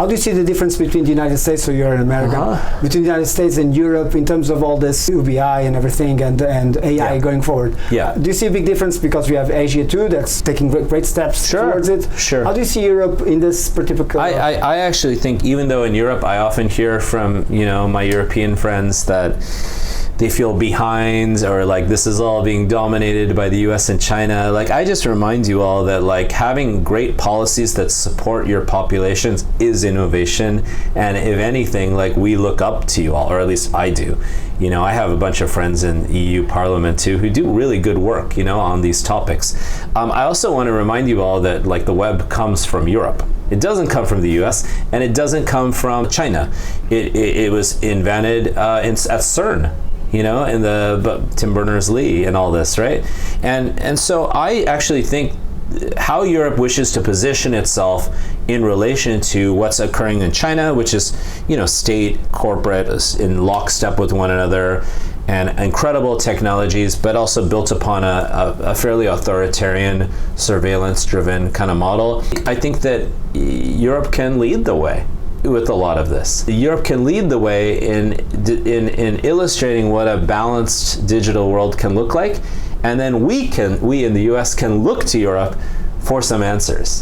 How do you see the difference between the United States, so you're in America, between the United States and Europe in terms of all this UBI and everything and AI going forward? Yeah. Do you see a big difference because we have Asia too that's taking great steps towards it? Sure. How do you see Europe in this particular? I actually think, even though in Europe I often hear from my European friends that they feel behind, or like this is all being dominated by the US and China. Like, I just remind you all that like having great policies that support your populations is innovation. And if anything, like, we look up to you all, or at least I do. I have a bunch of friends in EU Parliament too who do really good work, on these topics. I also want to remind you all that like the web comes from Europe. It doesn't come from the US, and it doesn't come from China. It was invented at CERN. In the Tim Berners-Lee and all this, right? And so I actually think how Europe wishes to position itself in relation to what's occurring in China, which is, state, corporate, in lockstep with one another, and incredible technologies, but also built upon a fairly authoritarian, surveillance-driven kind of model. I think that Europe can lead the way with a lot of this. Europe can lead the way in illustrating what a balanced digital world can look like, and then we in the US can look to Europe for some answers.